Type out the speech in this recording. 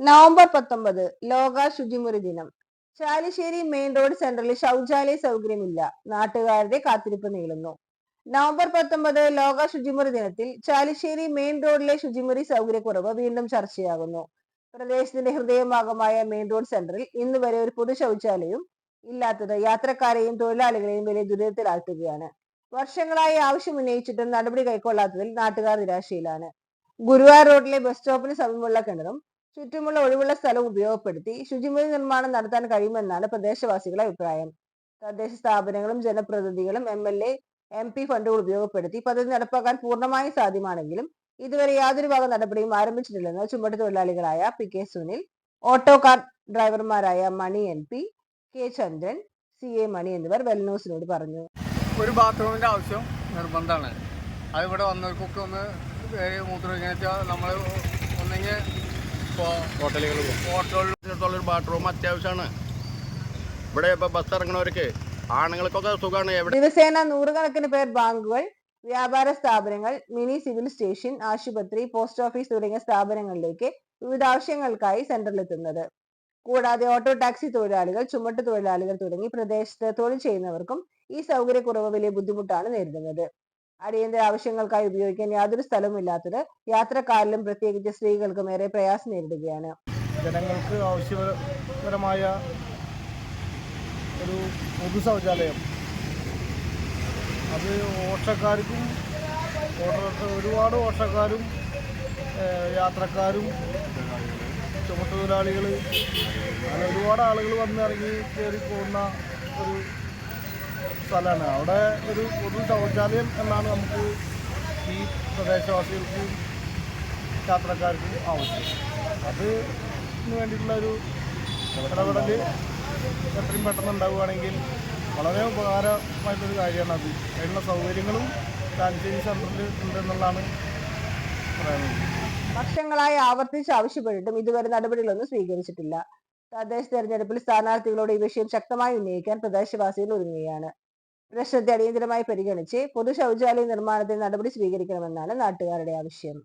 November 19 ലോക ശുചിമുറി ദിനം. ചാലിശ്ശേരി മെയിൻ റോഡ് സെന്ററിൽ ശൗചാലയ സൗകര്യമില്ല, നാട്ടുകാരുടെ കാത്തിരിപ്പ് നീളുന്നു. നവംബർ 19 ലോക ശുചിമുറി ദിനത്തിൽ ചാലിശ്ശേരി മെയിൻ റോഡിലെ ശുചിമുറി സൗകര്യക്കുറവ് വീണ്ടും ചർച്ചയാകുന്നു. പ്രദേശത്തിന്റെ ഹൃദയഭാഗമായ മെയിൻ റോഡ് സെന്ററിൽ ഇന്ന് വരെ ഒരു പൊതു ശൗചാലയവും ഇല്ലാത്തത് യാത്രക്കാരെയും തൊഴിലാളികളെയും വലിയ ദുരിതത്തിലാഴ്ത്തുകയാണ്. വർഷങ്ങളായി ആവശ്യം ഉന്നയിച്ചിട്ടും നടപടി കൈക്കൊള്ളാത്തതിൽ നാട്ടുകാർ നിരാശയിലാണ്. ഗുരുവായൂർ റോഡിലെ ബസ് സ്റ്റോപ്പിന് സമീപമുള്ള കിണറും ചുറ്റുമുള്ള ഒഴിവുള്ള സ്ഥലം ഉപയോഗപ്പെടുത്തി ശുചിമുറി നിർമ്മാണം നടത്താൻ കഴിയുമെന്നാണ് പ്രദേശവാസികളുടെ അഭിപ്രായം. തദ്ദേശ സ്ഥാപനങ്ങളും ജനപ്രതിനിധികളും MLA MP ഫണ്ടുകൾ ഉപയോഗപ്പെടുത്തി പദ്ധതി നടപ്പാക്കാൻ പൂർണ്ണമായും സാധ്യമാണെങ്കിലും ഇതുവരെ യാതൊരു വക നടപടിയും ആരംഭിച്ചിട്ടില്ലെന്ന് ചുമട്ട് തൊഴിലാളികളായ PK സുനിൽ, ഓട്ടോ കാർ ഡ്രൈവർമാരായ മണി NP, K ചന്ദ്രൻ, CA മണി എന്നിവർ വെൽന്യൂസിനോട് പറഞ്ഞു. ഒരു ബാത്റൂമിന്റെ ആവശ്യം നിർബന്ധമാണ്. അത് ഇവിടെ വന്നവർക്കൊക്കെ ഒന്ന് മൂത്രമൊഴിക്കാൻ നമ്മൾ ഒന്നെങ്കിൽ ഹോട്ടലുകളിൽ ബാത്റൂം അത്യാവശ്യമാണ്. ഇവിടെ ഇപ്പൊ ബസ് ഇറങ്ങണവർക്ക് ആണുങ്ങൾക്കൊക്കെ സുഖമാണ്. ദിവസേന നൂറുകണക്കിന് പേർ ബാങ്കുകൾ, വ്യാപാര സ്ഥാപനങ്ങൾ, മിനി സിവിൽ സ്റ്റേഷൻ, ആശുപത്രി, പോസ്റ്റ് ഓഫീസ് തുടങ്ങിയ സ്ഥാപനങ്ങളിലേക്ക് വിവിധ ആവശ്യങ്ങൾക്കായി സെന്ററിലെത്തുന്നത്. കൂടാതെ ഓട്ടോ ടാക്സി തൊഴിലാളികൾ, ചുമട്ട് തൊഴിലാളികൾ തുടങ്ങി പ്രദേശത്ത് തൊഴിൽ ചെയ്യുന്നവർക്കും ഈ സൗകര്യക്കുറവ് വലിയ ബുദ്ധിമുട്ടാണ് നേരിടുന്നത്. അടിയന്തര ആവശ്യങ്ങൾക്കായി ഉപയോഗിക്കാൻ യാതൊരു സ്ഥലവുമില്ലാത്തത് യാത്രക്കാരിലും പ്രത്യേകിച്ച് സ്ത്രീകൾക്കും ഏറെ പ്രയാസം നേരിടുകയാണ്. ജനങ്ങൾക്ക് ആവശ്യപരമായ ഒരു പൊതു ശൗചാലയം അത് ഓട്ടക്കാർക്കും ഒരുപാട് ഓട്ടക്കാരും യാത്രക്കാരും ചുമട്ടുതൊഴിലാളികൾ അങ്ങനെ ഒരുപാട് ആളുകൾ വന്നിറങ്ങി കയറി പോകുന്ന ഒരു സ്ഥലമാണ്. അവിടെ ഒരു പൊതു ശൗചാലയം എന്നാണ് നമുക്ക് ഈ പ്രദേശവാസികൾക്കും യാത്രക്കാർക്കും ആവശ്യം. അതിന് വേണ്ടിയിട്ടുള്ള ഒരു ഇടപെടൽ എത്രയും പെട്ടെന്ന് ഉണ്ടാവുകയാണെങ്കിൽ വളരെ ഉപകാരമായിട്ടൊരു കാര്യമാണ്. അതിനുള്ള സൗകര്യങ്ങളും ചാലിശ്ശേരി സെൻറ്ററിൽ ഉണ്ടെന്നുള്ളതാണ് പറയുന്നത്. വർഷങ്ങളായി ആവർത്തിച്ച് ആവശ്യപ്പെട്ടിട്ടും ഇതുവരെ നടപടികളൊന്നും സ്വീകരിച്ചിട്ടില്ല. തദ്ദേശ തെരഞ്ഞെടുപ്പിൽ സ്ഥാനാർത്ഥികളോട് ഈ വിഷയം ശക്തമായി ഉന്നയിക്കാൻ പ്രദേശവാസികൾ ഒരുങ്ങുകയാണ്. പ്രശ്നത്തെ അടിയന്തരമായി പരിഗണിച്ച് പൊതു ശൗചാലയ നിർമ്മാണത്തിന് നടപടി സ്വീകരിക്കണമെന്നാണ് നാട്ടുകാരുടെ ആവശ്യം.